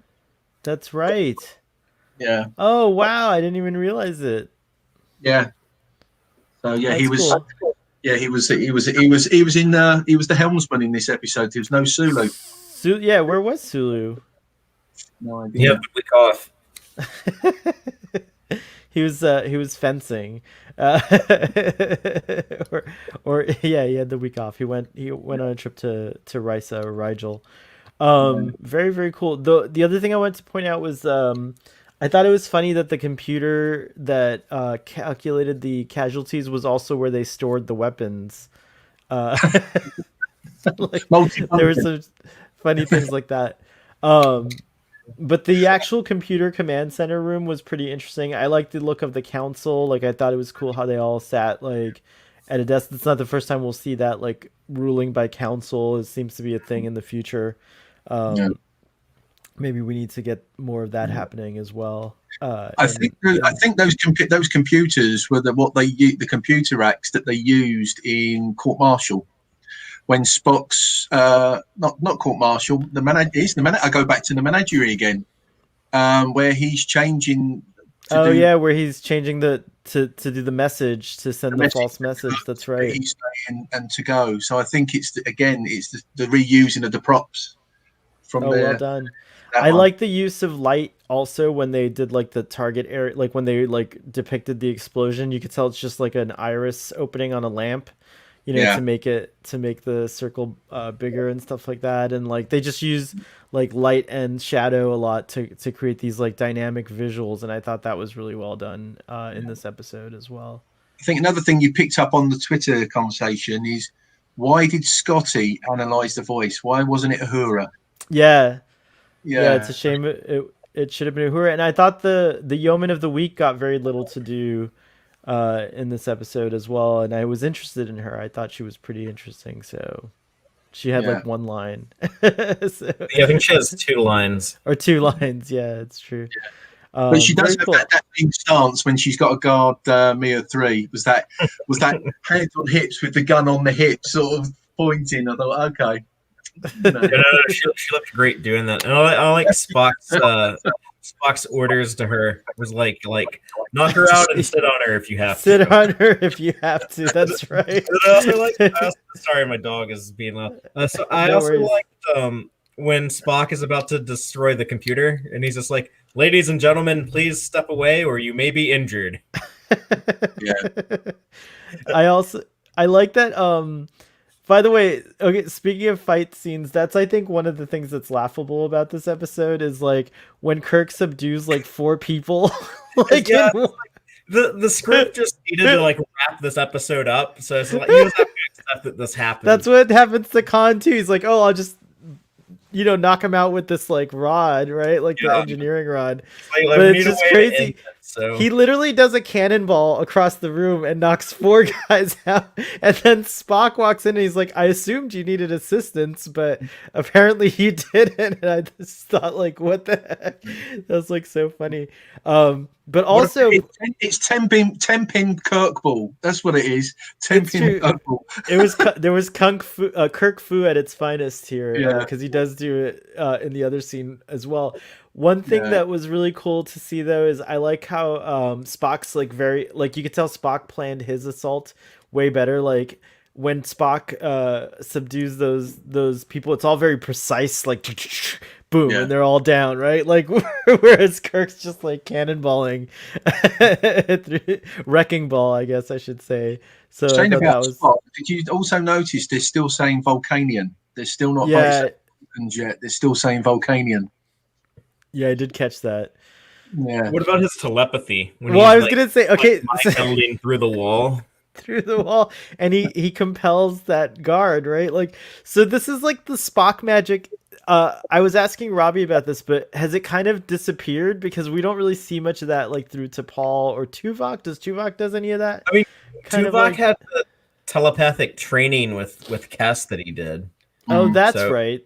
That's right. Yeah. Oh wow! I didn't even realize it. Yeah. So yeah, That's he was. Cool. Yeah, he was the helmsman in this episode. There was no Sulu. Where was Sulu? No idea. Yeah, week off. He was fencing, he had the week off. He went on a trip to Risa or Rigel. Very, very cool. The other thing I wanted to point out was I thought it was funny that the computer that calculated the casualties was also where they stored the weapons. There were some funny things like that. But the actual computer command center room was pretty interesting. I liked the look of the council. Like I thought it was cool how they all sat like at a desk. It's not the first time we'll see that, like ruling by council. It seems to be a thing in the future. Maybe we need to get more of that happening as well. I think those computers were the computer acts that they used in Court Martial. When Spock's not court martial, I go back to the Menagerie again, where he's changing. Where he's changing to do the message, to send the false message. That's right. He's saying and to go. So I think it's the reusing of the props from there. Well done. I like the use of light also when they did like the target area, like when they like depicted the explosion. You could tell it's just like an iris opening on a lamp. To make the circle bigger and stuff like that, and like they just use like light and shadow a lot to create these like dynamic visuals, and I thought that was really well done in this episode as well. I think another thing you picked up on the Twitter conversation is, why did Scotty analyze the voice? Why wasn't it Uhura? Yeah, it's a shame. It should have been Uhura, and I thought the Yeoman of the Week got very little to do in this episode as well, and I was interested in her. I thought she was pretty interesting. So she had like one line. I think she has 2 lines. Or 2 lines. Yeah, it's true. But she does have that same stance when she's got to guard Mia 3. Was that hands on hips with the gun on the hip, sort of pointing? I thought, okay. She looked great doing that. And I like Spock's orders to her was like knock her out and sit on her if you have to. Sit on her if you have to. That's right. Sorry, my dog is being loud. I also liked when Spock is about to destroy the computer, and he's just like, "Ladies and gentlemen, please step away, or you may be injured." Yeah. I like that. By the way, okay, speaking of fight scenes, that's, I think, one of the things that's laughable about this episode is, like, when Kirk subdues, like, 4 people. The script just needed to, like, wrap this episode up, so it's like, you just have to accept that this happened. That's what happens to Khan, too. He's like, oh, I'll just, knock him out with this, like, rod, right? Like, the engineering rod. But it's just crazy. He literally does a cannonball across the room and knocks 4 guys out. And then Spock walks in and he's like, I assumed you needed assistance, but apparently he didn't. And I just thought, like, what the heck? That was, like, so funny. But also, it's 10-pin Kirk ball. That's what it is. 10-pin Kirk ball. There was Kirk Fu at its finest here, because he does do it in the other scene as well. One thing Yeah. that was really cool to see though is I like how Spock's like very like you could tell Spock planned his assault way better. Like when Spock subdues those people, it's all very precise, like boom, Yeah. and they're all down, right? Like whereas Kirk's just like cannonballing, wrecking ball, I guess I should say. So I Saying thought about that was Spock, did you also notice they're still saying Vulcanian? They're still not yeah, yet. They're still saying Vulcanian. yeah, I did catch that. Yeah. What about his telepathy? When Well, I was like, gonna say okay. like melding through the wall. Through the wall, and he compels that guard, right? Like, so this is like the Spock magic. I was asking Robbie about this, but has it kind of disappeared because we don't really see much of that like through T'Pol or Tuvok? Does Tuvok does any of that? I mean, Kind Tuvok of like- had the telepathic training with Kess that he did. Oh, that's So- right.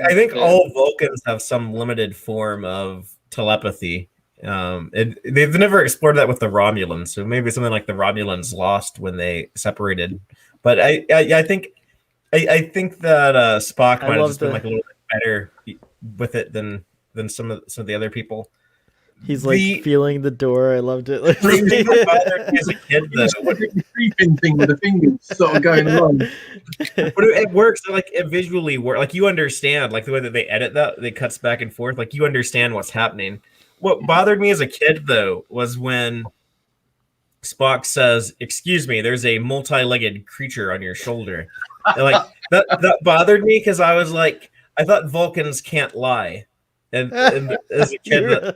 I think all Vulcans have some limited form of telepathy. They've never explored that with the Romulans, so maybe something like the Romulans lost when they separated. But I think that Spock I might have love just been the- like a little bit better with it than some of the other people. He's like The- feeling the door. I loved it. As a kid, though, The creeping thing with the fingers sort of going along. but it works. Like it visually works. Like you understand, like the way that they edit that, they cuts back and forth. Like you understand what's happening. What bothered me as a kid, though, was when Spock says, "Excuse me, there's a multi-legged creature on your shoulder." And, like that bothered me because I was like, I thought Vulcans can't lie, and as a kid,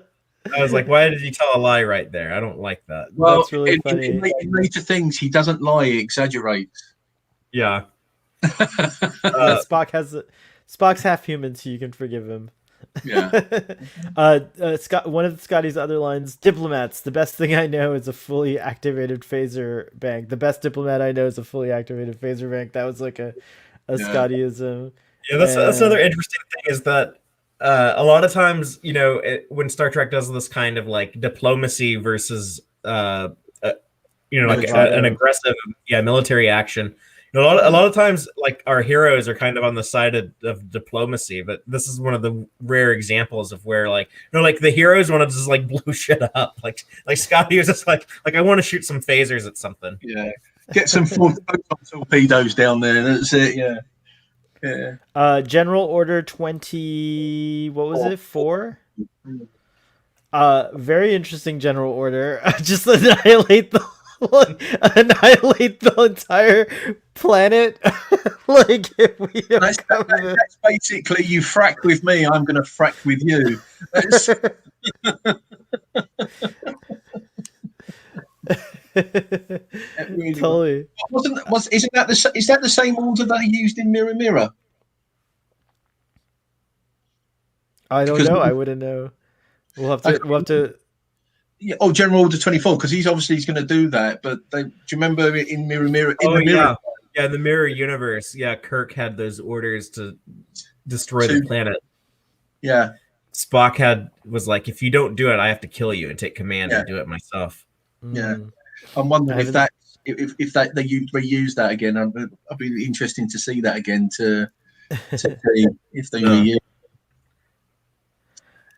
I was like, why did you tell a lie right there? I don't like that. Well, That's really funny. in later things, he doesn't lie; he exaggerates. Yeah. Yeah, Spock's half human, so you can forgive him. Yeah. Scott. One of Scotty's other lines: "Diplomats. The best thing I know is a fully activated phaser bank. The best diplomat I know is a fully activated phaser bank." That was like a Scottyism. Yeah, that's another interesting thing is that a lot of times, you know, when Star Trek does this kind of like diplomacy versus, you know, like an aggressive, military action. You know, a lot of times, like our heroes are kind of on the side of diplomacy, but this is one of the rare examples of where, like, you know, like the heroes want to just like blow shit up. Like Scotty was just like I want to shoot some phasers at something. Yeah. Get some photon torpedoes down there. That's it. Yeah. Yeah. General Order 20. What was it? 4. Very interesting General Order. Just annihilate the entire planet. Like if we don't That's basically you frack with me, I'm going to frack with you. That's, really totally. Isn't that the same order they used in Mirror Mirror? I don't Because- know. I wouldn't know. We'll have to. Yeah, General Order 24, because he's going to do that. But do you remember in Mirror Mirror? In Oh the Mirror, yeah, the Mirror Universe. Yeah, Kirk had those orders to destroy To- the planet. yeah. Spock was like, if you don't do it, I have to kill you and take command Yeah. and do it myself. Yeah. Mm. I'm wondering I if that they reuse that again. I'd be interesting to see that again to see if they reuse.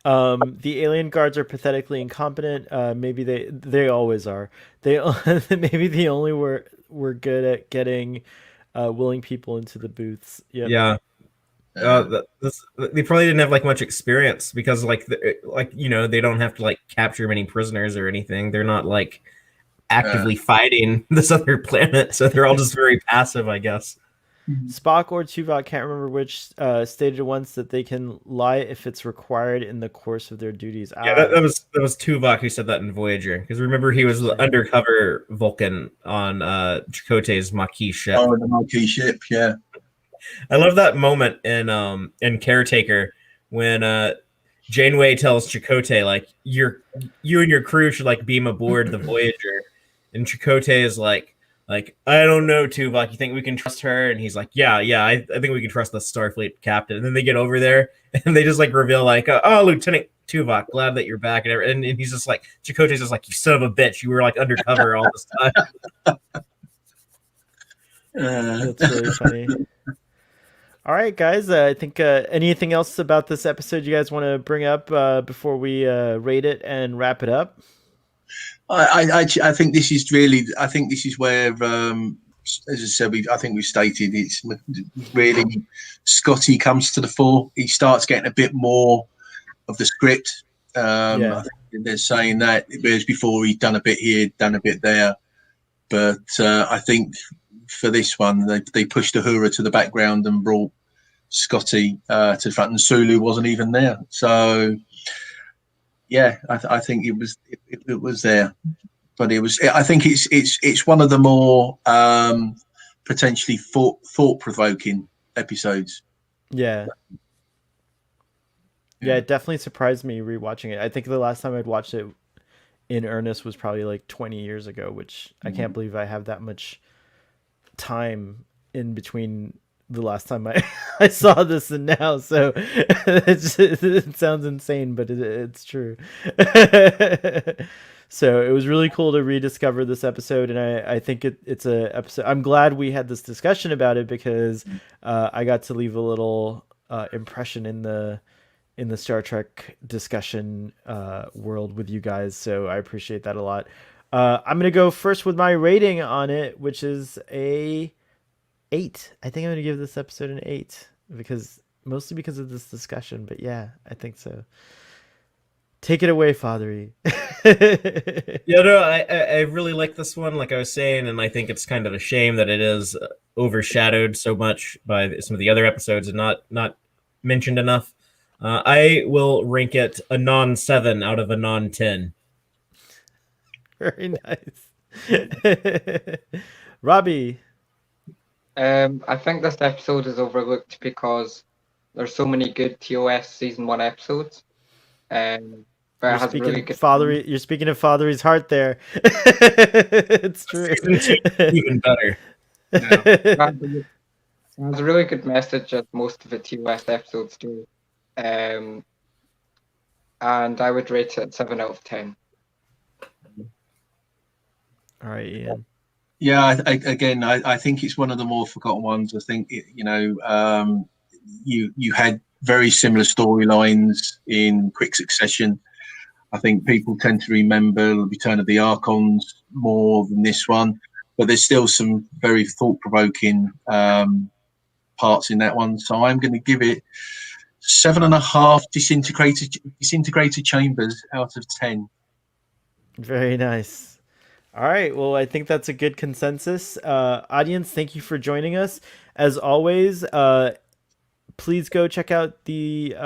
The alien guards are pathetically incompetent. Maybe they always are. They maybe the only were good at getting willing people into the booths. Yep. Yeah. They probably didn't have like much experience because you know, they don't have to like capture many prisoners or anything. They're not like actively fighting this other planet, so they're all just very passive, I guess. Spock or Tuvok, can't remember which, stated once that they can lie if it's required in the course of their duties. Yeah, that was Tuvok who said that in Voyager, because remember he was the undercover Vulcan on Chakotay's Maquis ship. Oh, the Maquis ship, yeah. I love that moment in Caretaker when Janeway tells Chakotay like you and your crew should like beam aboard the Voyager, and Chakotay is like I don't know, Tuvok. You think we can trust her? And he's like, yeah. I think we can trust the Starfleet captain. And then they get over there and they just like reveal like, oh, Lieutenant Tuvok, glad that you're back, and he's just like, Chakotay's just like, you son of a bitch, you were like undercover all this time. That's really funny. All right, guys. I think anything else about this episode you guys want to bring up before we rate it and wrap it up? I think this is really. I think this is where, as I said, I think we've stated it's really Scotty comes to the fore. He starts getting a bit more of the script. I think they're saying that, whereas before he'd done a bit here, done a bit there. But I think for this one, they pushed Uhura to the background and brought Scotty to the front, and Sulu wasn't even there. So yeah, I think it was there, but it was. I think it's one of the more potentially thought provoking episodes. Yeah. Yeah, it definitely surprised me rewatching it. I think the last time I'd watched it in earnest was probably like 20 years ago, which I can't believe I have that much time in between the last time I saw this and now. So it sounds insane, but it's true. So it was really cool to rediscover this episode, and I think it's a episode. I'm glad we had this discussion about it because I got to leave a little impression in the Star Trek discussion world with you guys. So I appreciate that a lot. I'm gonna go first with my rating on it, which is a 8. I think I'm gonna give this episode an 8 mostly because of this discussion. But yeah, I think so. Take it away, Fathery. Yeah, no, I really like this one, like I was saying, and I think it's kind of a shame that it is overshadowed so much by some of the other episodes and not mentioned enough. I will rank it a non-7 out of a non-10. Very nice. Robbie. I think this episode is overlooked because there's so many good TOS season 1 episodes. But it has really good. You're speaking of Fathery's heart there. It's true. Season 2 even better. It has a really good message as most of the TOS episodes do. And I would rate it 7 out of 10. All right, Ian. Yeah, I think it's one of the more forgotten ones. I think you had very similar storylines in quick succession. I think people tend to remember the Return of the Archons more than this one, but there's still some very thought-provoking parts in that one. So I'm going to give it 7.5 disintegrated chambers out of 10. Very nice. All right. Well, I think that's a good consensus. Audience, thank you for joining us. As always, please go check out the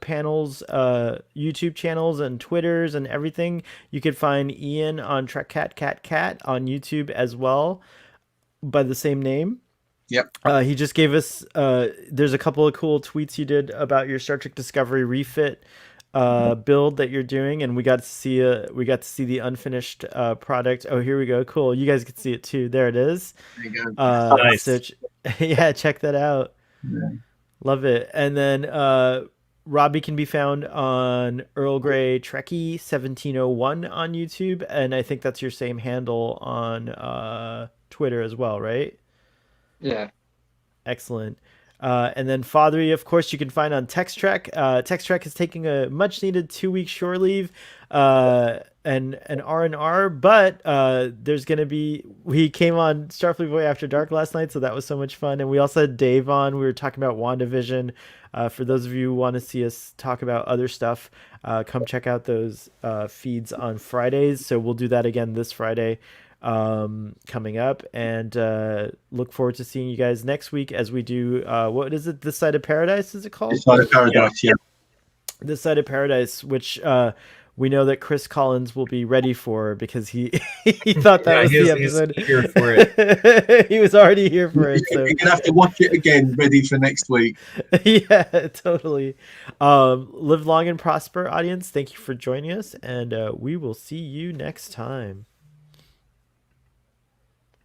panel's YouTube channels and Twitters and everything. You can find Ian on TrekCat on YouTube as well by the same name. Yep. He just gave us there's a couple of cool tweets you did about your Star Trek Discovery refit build that you're doing, and we got to see the unfinished product. Oh, here we go. Cool. You guys can see it too. There it is. There you go. Nice. So yeah, check that out. Yeah. Love it. And then Robbie can be found on Earl Grey Trekkie 1701 on YouTube, and I think that's your same handle on Twitter as well, right? Yeah. Excellent. And then Fathery, of course, you can find on Text Trek. Text Trek is taking a much-needed 2-week shore leave and an R&R, but there's going to be... We came on Starfleet Boy After Dark last night, so that was so much fun. And we also had Dave on. We were talking about WandaVision. For those of you who want to see us talk about other stuff, come check out those feeds on Fridays. So we'll do that again this Friday. Coming up, and look forward to seeing you guys next week as we do what is it, This Side of Paradise, is it called? This Side of Paradise, yeah. This Side of Paradise, which we know that Chris Collins will be ready for because he thought that was the episode. He's here for it. He was already here for it, so you're gonna have to watch it again, ready for next week. Yeah, totally. Live long and prosper, audience. Thank you for joining us, and we will see you next time.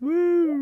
Woo!